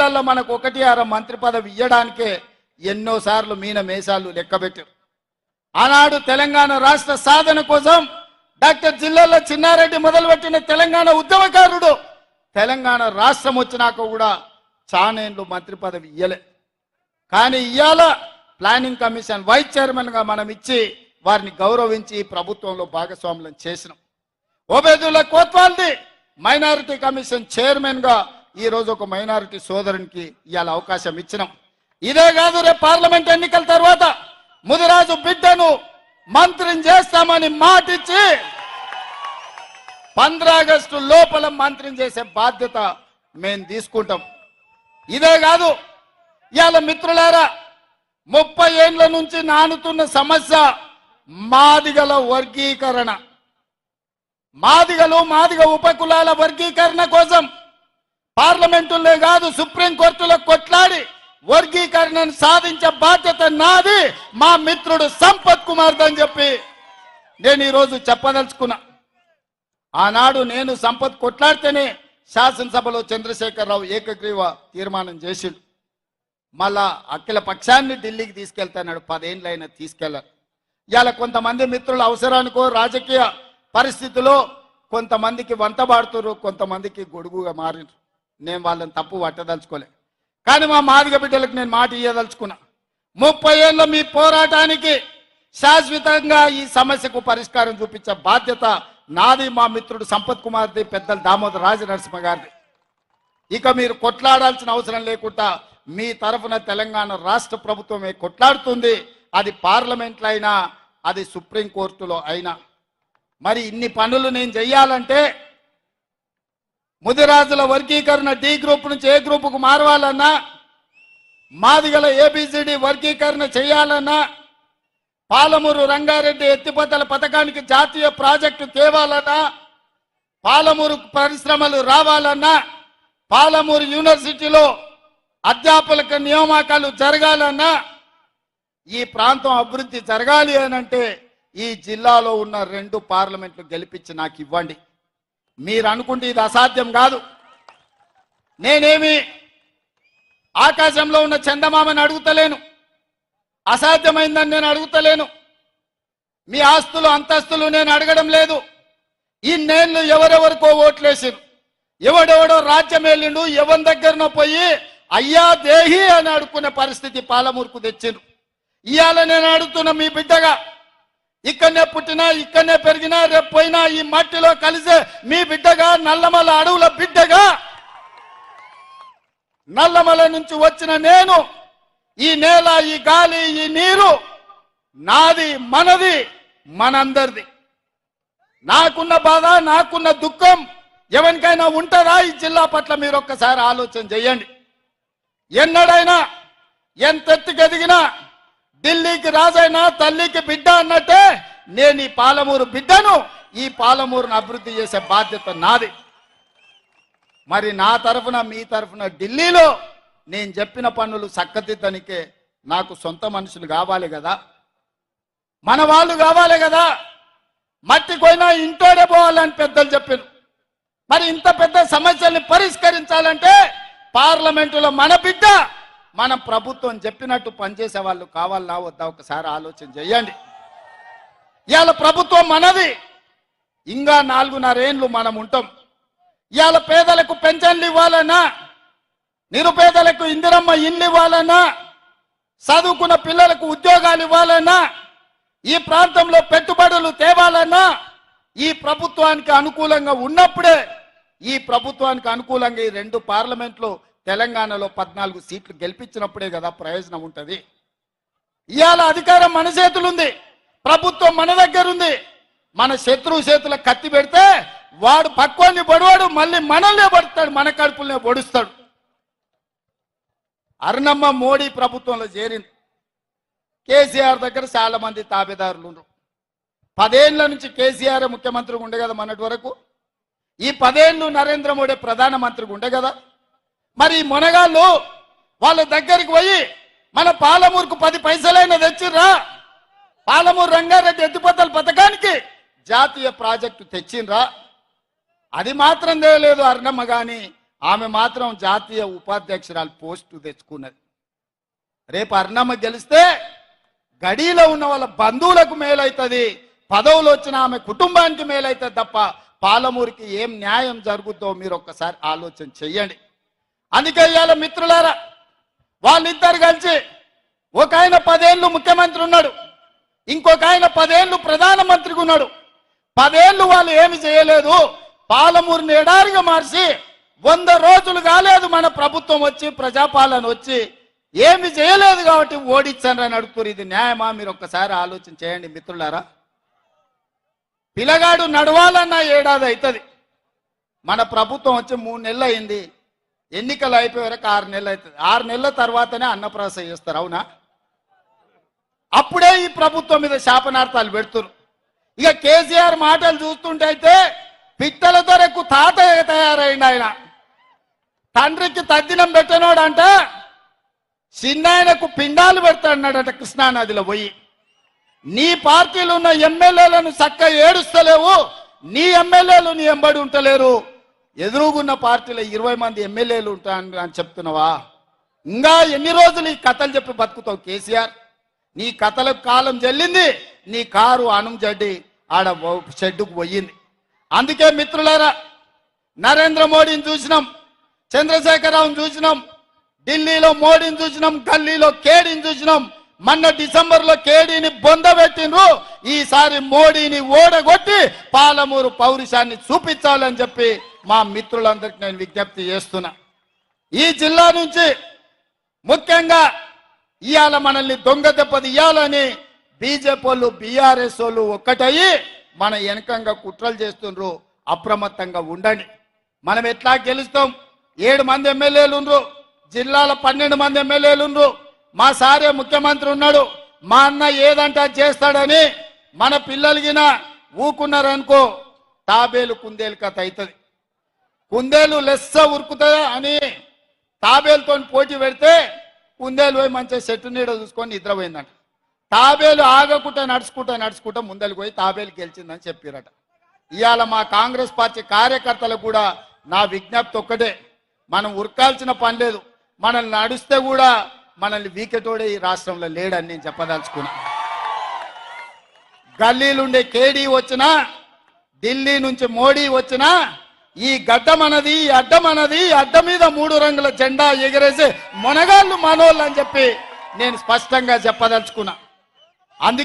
ఐదేళ్లలో మనకు 1-6 మంత్రి పదవి ఇవ్వడానికే ఎన్నోసార్లు మీన మేషాలు లెక్కబెట్టారు. ఆనాడు తెలంగాణ రాష్ట్ర సాధన కోసం డాక్టర్ జిల్లాలో చిన్నారెడ్డి మొదలుపెట్టిన తెలంగాణ ఉద్యమకారుడు తెలంగాణ రాష్ట్రం వచ్చినాక కూడా చానేండ్లు మంత్రి పదవి ఇయ్యలే. కానీ ఇవాళ ప్లానింగ్ కమిషన్ వైస్ చైర్మన్గా మనం ఇచ్చి వారిని గౌరవించి ప్రభుత్వంలో భాగస్వాములను చేసినాం. ఓబేదుల్లా కోత్వాల్ది మైనారిటీ కమిషన్ చైర్మన్గా ఈరోజు ఒక మైనారిటీ సోదరునికి ఇవాళ అవకాశం ఇచ్చినాం. ఇదే కాదు, రేపు పార్లమెంట్ ఎన్నికల తర్వాత ముదిరాజు బిడ్డను మంత్రిని చేస్తామని మాటిచ్చి 15 ఆగస్టు లోపల మంత్రిని చేసే బాధ్యత మేము తీసుకుంటాం. ఇదే కాదు, ఇవాళ మిత్రులారా 30 ఏళ్ల నుంచి నానుతున్న సమస్య మాదిగల వర్గీకరణ. మాదిగ ఉపకులాల వర్గీకరణ కోసం పార్లమెంటులో కాదు సుప్రీంకోర్టులో కొట్లాడి వర్గీకరణను సాధించే బాధ్యత నాది, మా మిత్రుడు సంపత్ కుమార్ అని చెప్పి నేను ఈరోజు చెప్పదలుచుకున్నా. ఆనాడు నేను సంపత్ కొట్లాడితేనే శాసనసభలో చంద్రశేఖరరావు ఏకగ్రీవ తీర్మానం చేసిండు. మళ్ళా అఖిల పక్షాన్ని ఢిల్లీకి తీసుకెళ్తాడు. 10 ఏళ్ళైనా తీసుకెళ్లారు. ఇవాళ కొంతమంది మిత్రుల అవసరానికో రాజకీయ పరిస్థితిలో కొంతమందికి వంతబాడుతున్నారు, కొంతమందికి గొడుగుగా మారినారు. నేను వాళ్ళని తప్పు పట్టదలుచుకోలే. కానీ మా మాదిగ బిడ్డలకు నేను మాట ఇయ్యదలుచుకున్నా. 30 ఏళ్ళ మీ పోరాటానికి శాశ్వతంగా ఈ సమస్యకు పరిష్కారం చూపించే బాధ్యత నాది, మా మిత్రుడు సంపత్ కుమార్ది, పెద్దలు దామోదర రాజనరసింహ గారిది. ఇక మీరు కొట్లాడాల్సిన అవసరం లేకుండా మీ తరఫున తెలంగాణ రాష్ట్ర ప్రభుత్వమే కొట్లాడుతుంది. అది పార్లమెంట్లో అయినా, అది సుప్రీంకోర్టులో అయినా. మరి ఇన్ని పనులు నేను చెయ్యాలంటే ముదిరాజుల వర్గీకరణ డి గ్రూప్ నుంచి ఏ గ్రూపుకు మారవాలన్నా, మాదిగల ఏబిసిడి వర్గీకరణ చేయాలన్నా, పాలమూరు రంగారెడ్డి ఎత్తిపోతల పథకానికి జాతీయ ప్రాజెక్టు తేవాలన్నా, పాలమూరు పరిశ్రమలు రావాలన్నా, పాలమూరు యూనివర్సిటీలో అధ్యాపక నియామకాలు జరగాలన్నా, ఈ ప్రాంతం అభివృద్ధి జరగాలి అనంటే ఈ జిల్లాలో ఉన్న 2 పార్లమెంట్లు గెలిపించి నాకు ఇవ్వండి. మీరు అనుకుంటే ఇది అసాధ్యం కాదు. నేనేమి ఆకాశంలో ఉన్న చందమామని అడుగుతలేను, అసాధ్యమైందని నేను అడుగుతలేను. మీ ఆస్తులు అంతస్తులు నేను అడగడం లేదు. ఇన్నేళ్ళు ఎవరెవరికో ఓట్లేసారు, ఎవడెవడో రాజ్యం వెళ్ళిండు, ఎవరి దగ్గరనో పోయి అయ్యా దేహి అని అడుక్కునే పరిస్థితి పాలమూరుకు తెచ్చిండ్రు. ఇవాళ నేను అడుగుతున్నా, మీ బిడ్డగా ఇక్కడనే పుట్టినా ఇక్కడనే పెరిగినా రేపు పోయినా ఈ మట్టిలో కలిసే మీ బిడ్డగా, నల్లమల అడవుల బిడ్డగా, నల్లమల నుంచి వచ్చిన నేను ఈ నేల, ఈ గాలి, ఈ నీరు నాది, మనది, మనందరిది. నాకున్న బాధ, నాకున్న దుఃఖం ఎవరికైనా ఉంటుందా ఈ జిల్లా పట్ల? మీరు ఒక్కసారి ఆలోచన చేయండి. ఎన్నడైనా ఎంతెత్తుకు ఎదిగినా ఢిల్లీకి రాజైనా తల్లికి బిడ్డ అన్నట్టే నేను ఈ పాలమూరు బిడ్డను, ఈ పాలమూరును అభివృద్ధి చేసే బాధ్యత నాది. మరి నా తరఫున మీ తరఫున ఢిల్లీలో నేను చెప్పిన పనులు చక్కదిద్దనికే నాకు సొంత మనుషులు కావాలి కదా, మన వాళ్ళు కావాలి కదా. మట్టి పోయినా ఇంటోడే పోవాలని పెద్దలు చెప్పారు. మరి ఇంత పెద్ద సమస్యల్ని పరిష్కరించాలంటే పార్లమెంటులో మన బిడ్డ, మన ప్రభుత్వం చెప్పినట్టు పనిచేసే వాళ్ళు కావాలన్నా వద్దా ఒకసారి ఆలోచన చేయండి. ఇవాళ ప్రభుత్వం మనది, ఇంకా 4.5 ఏళ్ళు మనం ఉంటాం. ఇవాళ పేదలకు పెన్షన్లు ఇవ్వాలన్నా, నిరుపేదలకు ఇందిరమ్మ ఇండ్లు ఇవ్వాలన్నా, చదువుకున్న పిల్లలకు ఉద్యోగాలు ఇవ్వాలన్నా, ఈ ప్రాంతంలో పెట్టుబడులు తేవాలన్నా ఈ ప్రభుత్వానికి అనుకూలంగా ఉన్నప్పుడే, ఈ ప్రభుత్వానికి అనుకూలంగా ఈ 2 పార్లమెంట్లు తెలంగాణలో 14 సీట్లు గెలిపించినప్పుడే కదా ప్రయోజనం ఉంటుంది. ఇవాళ అధికారం మన చేతులుంది, ప్రభుత్వం మన దగ్గర ఉంది. మన శత్రువు చేతుల కత్తి పెడితే వాడు పక్వాన్ని పడివాడు, మళ్ళీ మనల్నే పడతాడు, మన కడుపులనే పొడుస్తాడు. అరుణమ్మ మోడీ ప్రభుత్వంలో చేరింది. కేసీఆర్ దగ్గర చాలా మంది తాబేదారులు ఉన్నారు. 10 ఏళ్ల నుంచి కేసీఆర్ ముఖ్యమంత్రిగా ఉండే కదా మొన్నటి వరకు. ఈ 10 ఏళ్ళు నరేంద్ర మోడీ ప్రధానమంత్రిగా ఉండే కదా. మరి మొనగాళ్ళు వాళ్ళ దగ్గరికి పోయి మన పాలమూరుకు 10 పైసలైనా తెచ్చిర్రా, పాలమూరు రంగారెడ్డి ఎత్తిపోతల పథకానికి జాతీయ ప్రాజెక్టు తెచ్చిండ్రా? అది మాత్రం తెలియలేదు అరుణమ్మ. కానీ ఆమె మాత్రం జాతీయ ఉపాధ్యక్షురాలు పోస్టు తెచ్చుకున్నది. రేపు అర్ణమ్మ గెలిస్తే గడిలో ఉన్న వాళ్ళ బంధువులకు మేలైతుంది, పదవులు వచ్చిన ఆమె కుటుంబానికి మేలైతుంది తప్ప పాలమూరుకి ఏం న్యాయం జరుగుద్దో మీరు ఒక్కసారి ఆలోచన చెయ్యండి. అందుకే ఇవాళ మిత్రులారా, వాళ్ళిద్దరు కలిసి ఒక ఆయన 10 ఏళ్ళు ముఖ్యమంత్రి ఉన్నాడు, ఇంకొక ఆయన 10 ఏళ్ళు ప్రధానమంత్రిగా ఉన్నాడు. 10 ఏళ్ళు వాళ్ళు ఏమి చేయలేదు, పాలమూరుని ఎడారిగా మార్చి 100 రోజులు కాలేదు మన ప్రభుత్వం వచ్చి, ప్రజాపాలన వచ్చి ఏమి చేయలేదు కాబట్టి ఓడించారని అడుగుతారు. ఇది న్యాయమా? మీరు ఒక్కసారి ఆలోచన చేయండి మిత్రులారా. పిల్లగాడు నడవాలన్నా ఏడాది అవుతుంది. మన ప్రభుత్వం వచ్చి 3 నెలలు అయింది, ఎన్నికలు అయిపోయే వరకు 6 నెలలు అవుతుంది. 6 నెలల తర్వాతనే అన్నప్రాస చేస్తారు, అవునా? అప్పుడే ఈ ప్రభుత్వం మీద శాపనార్థాలు పెడుతున్నారు. ఇక కేసీఆర్ మాటలు చూస్తుంటే అయితే పిట్టలతో ఎక్కువ తాత తయారైంది. ఆయన తండ్రికి తద్దినం పెట్టనోడంట చిన్నాయనకు పిండాలు పెడతాడన్నాడట కృష్ణానదిలో పోయి. నీ పార్టీలో ఉన్న ఎమ్మెల్యేలను చక్కగా ఏడుస్తలేవు, నీ ఎమ్మెల్యేలు నీ ఎంబడి ఉంటలేరు, ఎదురుగున్న పార్టీలో 20 మంది ఎమ్మెల్యేలు ఉంటాను అని చెప్తున్నావా? ఇంకా ఎన్ని రోజులు ఈ కథలు చెప్పి బతుకుతావు కేసీఆర్? నీ కథలకు కాలం చెల్లింది, నీ కారు అణుం జడ్డి ఆడ షెడ్డుకు పోయింది. అందుకే మిత్రులారా, నరేంద్ర మోడీని చూసినాం, చంద్రశేఖరరావుని చూసినాం, ఢిల్లీలో మోడీని చూసినాం, గల్లీలో కేడీని చూసినాం. మొన్న డిసెంబర్లో కేడీని బొందబెట్టిండ్రు. ఈసారి మోడీని ఓడగొట్టి పాలమూరు పౌరుషాన్ని చూపించాలని చెప్పి మా మిత్రులందరికీ నేను విజ్ఞప్తి చేస్తున్నా. ఈ జిల్లా నుంచి ముఖ్యంగా ఇవాళ మనల్ని దొంగ దెబ్బతీయాలని బీజేపీ వాళ్ళు, బీఆర్ఎస్ వాళ్ళు ఒక్కటయ్యి మన వెనకంగా కుట్రలు చేస్తుండ్రు. అప్రమత్తంగా ఉండండి. మనం ఎట్లా గెలుస్తాం? 7 మంది ఎమ్మెల్యేలు ఉండ్రు, జిల్లాలో 12 మంది ఎమ్మెల్యేలు ఉండ్రు, మా సారే ముఖ్యమంత్రి ఉన్నాడు, మా అన్న ఏదంటే చేస్తాడని మన పిల్లలకిన ఊకున్నారనుకో తాబేలు కుందేలు కథ అవుతుంది. కుందేలు లెస్స ఉరుకుతుందా అని తాబేలుతో పోటీ పెడితే కుందేలు పోయి మంచిగా చెట్టు నీడ చూసుకొని నిద్రపోయిందంట. తాబేలు ఆగకుండా నడుచుకుంటా ముందరికి పోయి తాబేలు గెలిచిందని చెప్పారట. ఇవాళ మా కాంగ్రెస్ పార్టీ కార్యకర్తలకు కూడా నా విజ్ఞప్తి ఒక్కటే, మనం ఉరకాల్సిన పని లేదు. మనల్ని నడిస్తే కూడా మనల్ని వీకెటోడే ఈ రాష్ట్రంలో లేడని నేను చెప్పదలుచుకున్నా. గల్లీలుండే కేడీ వచ్చినా, ఢిల్లీ నుంచి మోడీ వచ్చినా, ఈ గడ్డ మనది, ఈ అడ్డ మనది, ఈ అడ్డ మీద 3 రంగుల జెండా ఎగరేసే మొనగాళ్ళు మనోళ్ళు అని చెప్పి నేను స్పష్టంగా చెప్పదలుచుకున్నా. అందుకే